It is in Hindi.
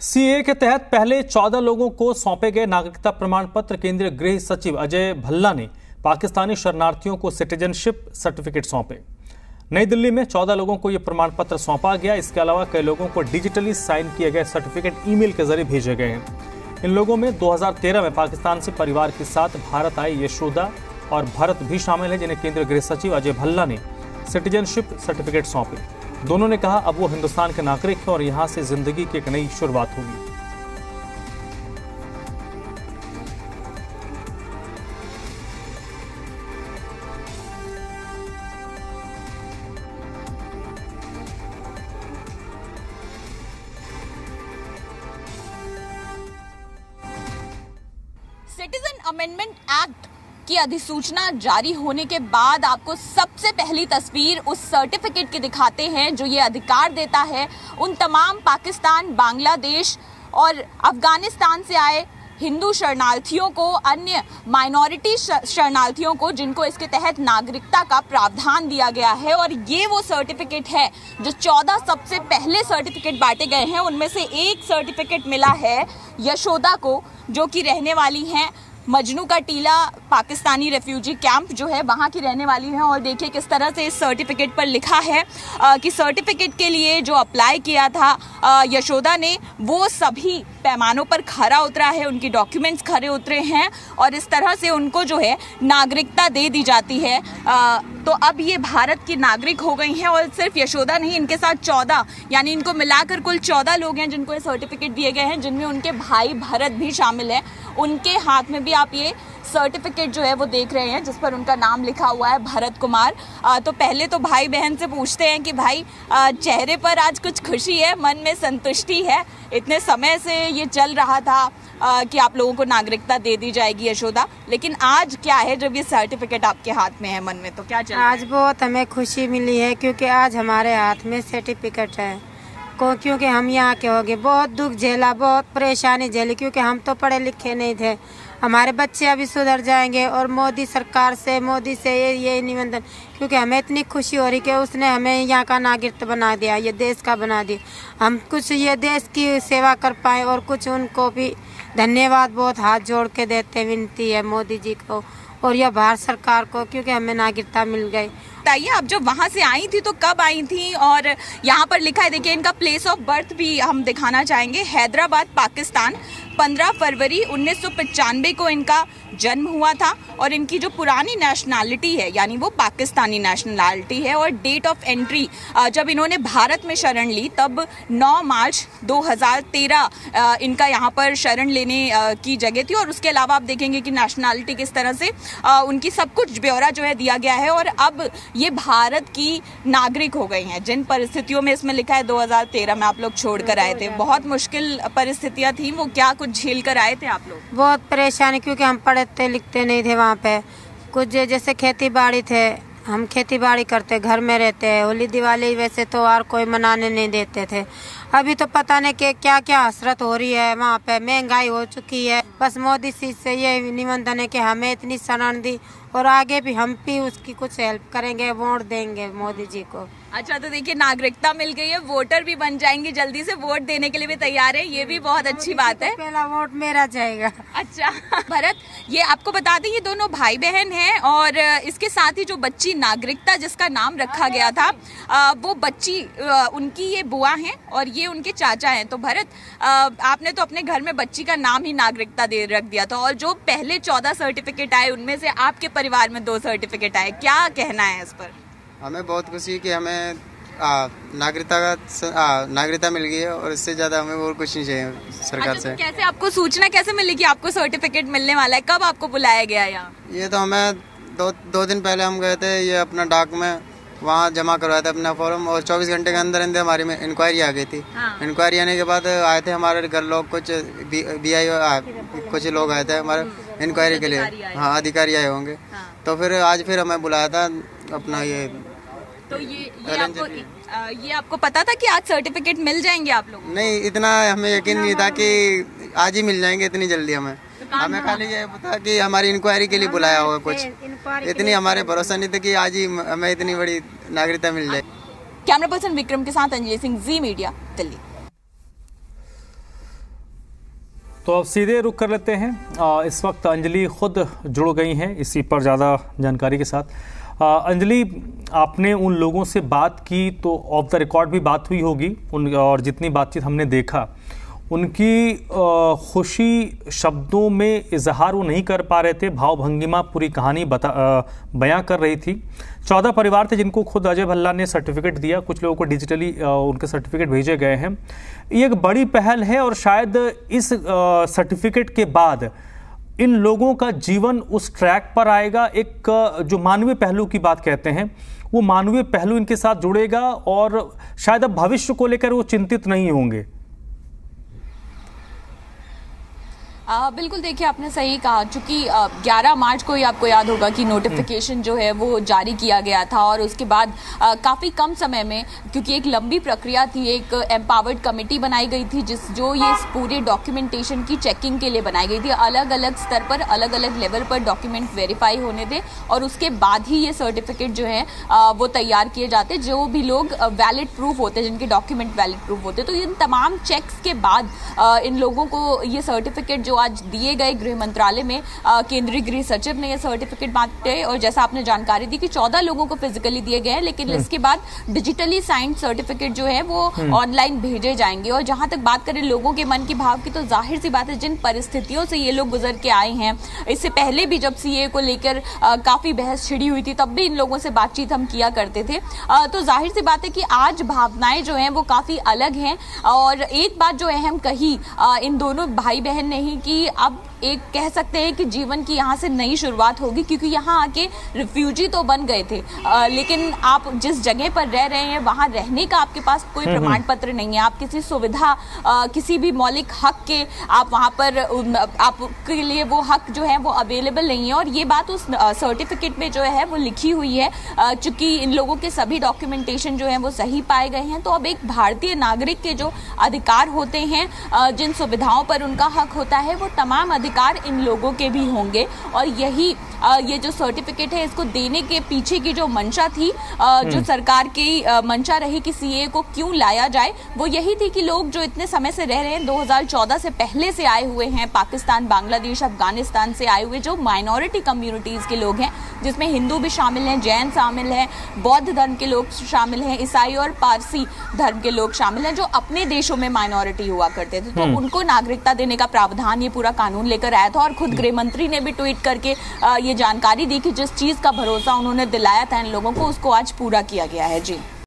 सीएए के तहत पहले 14 लोगों को सौंपे गए नागरिकता प्रमाण पत्र केंद्रीय गृह सचिव अजय भल्ला ने पाकिस्तानी शरणार्थियों को सिटीजनशिप सर्टिफिकेट सौंपे। नई दिल्ली में 14 लोगों को यह प्रमाण पत्र सौंपा गया। इसके अलावा कई लोगों को डिजिटली साइन किए गए सर्टिफिकेट ईमेल के जरिए भेजे गए हैं। इन लोगों में 2013 में पाकिस्तान से परिवार के साथ भारत आई यशोदा और भरत भी शामिल है, जिन्हें केंद्रीय गृह सचिव अजय भल्ला ने सिटीजनशिप सर्टिफिकेट सौंपे। दोनों ने कहा अब वो हिंदुस्तान के नागरिक हैं और यहां से जिंदगी की एक नई शुरुआत होगी। सिटीजन अमेंडमेंट एक्ट की अधिसूचना जारी होने के बाद आपको सबसे पहली तस्वीर उस सर्टिफिकेट की दिखाते हैं जो ये अधिकार देता है उन तमाम पाकिस्तान, बांग्लादेश और अफगानिस्तान से आए हिंदू शरणार्थियों को, अन्य माइनॉरिटी शरणार्थियों को, जिनको इसके तहत नागरिकता का प्रावधान दिया गया है। और ये वो सर्टिफिकेट है जो 14 सबसे पहले सर्टिफिकेट बांटे गए हैं। उनमें से एक सर्टिफिकेट मिला है यशोदा को, जो कि रहने वाली हैं मजनू का टीला पाकिस्तानी रेफ्यूजी कैंप जो है वहाँ की रहने वाली है। और देखिए किस तरह से इस सर्टिफिकेट पर लिखा है कि सर्टिफिकेट के लिए जो अप्लाई किया था यशोदा ने, वो सभी पैमानों पर खरा उतरा है, उनकी डॉक्यूमेंट्स खरे उतरे हैं और इस तरह से उनको जो है नागरिकता दे दी जाती है। तो अब ये भारत की नागरिक हो गई हैं। और सिर्फ यशोदा नहीं, इनके साथ 14 यानी इनको मिलाकर कुल 14 लोग हैं जिनको ये सर्टिफिकेट दिए गए हैं, जिनमें उनके भाई भरत भी शामिल है। उनके हाथ में भी आप ये सर्टिफिकेट जो है वो देख रहे हैं जिस पर उनका नाम लिखा हुआ है भरत कुमार। तो पहले तो भाई बहन से पूछते हैं कि भाई चेहरे पर आज कुछ खुशी है, मन में संतुष्टि है? इतने समय से ये चल रहा था कि आप लोगों को नागरिकता दे दी जाएगी यशोदा, लेकिन आज क्या है जब ये सर्टिफिकेट आपके हाथ में है, मन में तो क्या चल रहा है? आज बहुत हमें खुशी मिली है क्योंकि आज हमारे हाथ में सर्टिफिकेट है। क्योंकि हम यहाँ के हो गए, बहुत दुख झेला, बहुत परेशानी झेली, क्योंकि हम तो पढ़े लिखे नहीं थे। हमारे बच्चे अभी सुधर जाएंगे और मोदी सरकार से, मोदी से ये निवेदन, क्योंकि हमें इतनी खुशी हो रही कि उसने हमें यहाँ का नागरिक बना दिया, ये देश का बना दिया। हम कुछ ये देश की सेवा कर पाए और कुछ उनको भी धन्यवाद बहुत हाथ जोड़ के देते विनती है मोदी जी को और यह भारत सरकार को, क्योंकि हमें नागरिकता मिल गई। बताइए, आप जब वहाँ से आई थी तो कब आई थी? और यहाँ पर लिखा है, देखिए इनका प्लेस ऑफ बर्थ भी हम दिखाना चाहेंगे, हैदराबाद पाकिस्तान। 15 फरवरी 1995 को इनका जन्म हुआ था और इनकी जो पुरानी नेशनैलिटी है यानी वो पाकिस्तानी नेशनैलिटी है। और डेट ऑफ एंट्री जब इन्होंने भारत में शरण ली तब 9 मार्च 2013 इनका यहाँ पर शरण लेने की जगह थी। और उसके अलावा आप देखेंगे कि नेशनैलिटी किस तरह से उनकी सब कुछ ब्यौरा जो है दिया गया है। और अब ये भारत की नागरिक हो गई हैं। जिन परिस्थितियों में इसमें लिखा है 2013 में आप लोग छोड़ कर आए थे, बहुत मुश्किल परिस्थितियाँ थी, वो क्या कुछ झेल कर आए थे आप लोग? बहुत परेशानी, क्योंकि हम पढ़ते लिखते नहीं थे वहाँ पे। कुछ जैसे खेती बाड़ी थे, हम खेती बाड़ी करते, घर में रहते हैं। होली दिवाली वैसे तो और कोई मनाने नहीं देते थे। अभी तो पता नहीं कि क्या क्या हसरत हो रही है वहाँ पे, महंगाई हो चुकी है। बस मोदी जी से ये निवेदन है कि हमें इतनी शरण दी और आगे भी हम भी उसकी कुछ हेल्प करेंगे, वोट देंगे मोदी जी को। अच्छा, तो देखिए नागरिकता मिल गई है, वोटर भी बन जाएंगे, जल्दी से वोट देने के लिए भी तैयार है, ये भी बहुत अच्छी बात है। पहला वोट मेरा जाएगा। अच्छा भरत, ये आपको बता दें ये दोनों भाई बहन हैं और इसके साथ ही जो बच्ची नागरिकता जिसका नाम रखा गया था वो बच्ची उनकी ये बुआ हैं और ये उनके चाचा हैं। तो भरत, आपने तो अपने घर में बच्ची का नाम ही नागरिकता दे रख दिया था और जो पहले 14 सर्टिफिकेट आए उनमें से आपके परिवार में 2 सर्टिफिकेट आए, क्या कहना है इस पर? हमें बहुत खुशी कि हमें नागरिकता मिल गई है और इससे ज्यादा हमें और कुछ नहीं चाहिए सरकार से। तो कैसे आपको सूचना कैसे मिली कि आपको सर्टिफिकेट मिलने वाला है? कब आपको बुलाया गया यहाँ? ये तो हमें दो दिन पहले हम गए थे, ये अपना डाक में वहाँ जमा करवाया था अपना फॉर्म और 24 घंटे के अंदर अंदर हमारी में इंक्वायरी आ गई थी। इंक्वायरी आने के बाद आए थे हमारे घर लोग, कुछ कुछ लोग आए थे हमारे इंक्वायरी के लिए। हाँ, अधिकारी आए होंगे। तो फिर आज फिर हमें बुलाया था अपना ये। तो ये आपको पता था कि आज सर्टिफिकेट मिल जाएंगे आप लोग? नहीं, इतना हमें यकीन नहीं था कि आज ही मिल जाएंगे इतनी जल्दी। हमें खाली ये पता कि हमारी इंक्वायरी के लिए बुलाया होगा कुछ, इतनी हमारे भरोसा नहीं था कि आज ही हमें इतनी बड़ी नागरिकता मिल जाए। कैमरा पर्सन विक्रम के साथ अंजलि सिंह, जी मीडिया, दिल्ली। तो अब सीधे रुख कर लेते हैं। इस वक्त अंजलि खुद जुड़ गई हैं इसी पर ज़्यादा जानकारी के साथ। अंजलि, आपने उन लोगों से बात की तो ऑफ द रिकॉर्ड भी बात हुई होगी और जितनी बातचीत हमने देखा उनकी खुशी शब्दों में इजहार वो नहीं कर पा रहे थे, भाव भंगिमा पूरी कहानी बयां कर रही थी। 14 परिवार थे जिनको खुद अजय भल्ला ने सर्टिफिकेट दिया, कुछ लोगों को डिजिटली उनके सर्टिफिकेट भेजे गए हैं। ये एक बड़ी पहल है और शायद इस सर्टिफिकेट के बाद इन लोगों का जीवन उस ट्रैक पर आएगा। एक जो मानवीय पहलू की बात कहते हैं वो मानवीय पहलू इनके साथ जुड़ेगा और शायद अब भविष्य को लेकर वो चिंतित नहीं होंगे। बिल्कुल, देखिए आपने सही कहा, चूंकि 11 मार्च को ही आपको याद होगा कि नोटिफिकेशन जो है वो जारी किया गया था और उसके बाद काफ़ी कम समय में, क्योंकि एक लंबी प्रक्रिया थी, एक एम्पावर्ड कमेटी बनाई गई थी जो ये पूरे डॉक्यूमेंटेशन की चेकिंग के लिए बनाई गई थी। अलग अलग स्तर पर अलग अलग लेवल पर डॉक्यूमेंट वेरीफाई होने थे और उसके बाद ही ये सर्टिफिकेट जो है वो तैयार किए जाते, जो भी लोग वैलिड प्रूफ होते, जिनके डॉक्यूमेंट वैलिड प्रूफ होते। तो इन तमाम चेक्स के बाद इन लोगों को ये सर्टिफिकेट जो आज दिए गए गृह मंत्रालय में, केंद्रीय गृह सचिव ने ये सर्टिफिकेट बांटे और जैसा आपने जानकारी दी कि 14 लोगों को फिजिकली दिए गए हैं, लेकिन इसके बाद डिजिटली साइंड सर्टिफिकेट जो है वो ऑनलाइन भेजे जाएंगे। और जहां तक बात करें लोगों के मन की भाव की, तो जाहिर सी बात है जिन परिस्थितियों से ये लोग गुजर के आए हैं, इससे पहले भी जब सीए को लेकर काफी बहस छिड़ी हुई थी तब भी इन लोगों से बातचीत हम किया करते थे, तो जाहिर सी बात है कि आज भावनाएं जो हैं वो काफी अलग हैं। और एक बात जो अहम कही इन दोनों भाई बहन ने ही कि अब एक कह सकते हैं कि जीवन की यहाँ से नई शुरुआत होगी, क्योंकि यहाँ आके रिफ्यूजी तो बन गए थे, लेकिन आप जिस जगह पर रह रहे हैं वहाँ रहने का आपके पास कोई प्रमाण पत्र नहीं है, आप किसी सुविधा किसी भी मौलिक हक के आप वहाँ पर आपके लिए वो हक जो है वो अवेलेबल नहीं है। और ये बात उस सर्टिफिकेट में जो है वो लिखी हुई है, चूंकि इन लोगों के सभी डॉक्यूमेंटेशन जो है वो सही पाए गए हैं। तो अब एक भारतीय नागरिक के जो अधिकार होते हैं, जिन सुविधाओं पर उनका हक होता है, वो तमाम अधिकार इन लोगों के भी होंगे। और यही ये जो सर्टिफिकेट है इसको देने के पीछे की जो मंशा थी, जो सरकार की मंशा रही कि सीए को क्यों लाया जाए, वो यही थी कि लोग जो इतने समय से रह रहे हैं, 2014 से पहले से आए हुए हैं, पाकिस्तान, बांग्लादेश, अफगानिस्तान से आए हुए जो माइनॉरिटी कम्युनिटीज के लोग हैं, जिसमें हिंदू भी शामिल हैं, जैन शामिल हैं, बौद्ध धर्म के लोग शामिल हैं, ईसाई और पारसी धर्म के लोग शामिल हैं, जो अपने देशों में माइनॉरिटी हुआ करते थे। तो उनको नागरिकता देने का प्रावधान ये पूरा कानून लेकर आया था। और खुद गृह मंत्री ने भी ट्वीट करके ये जानकारी दी कि जिस चीज का भरोसा उन्होंने दिलाया था इन लोगों को, उसको आज पूरा किया गया है। जी।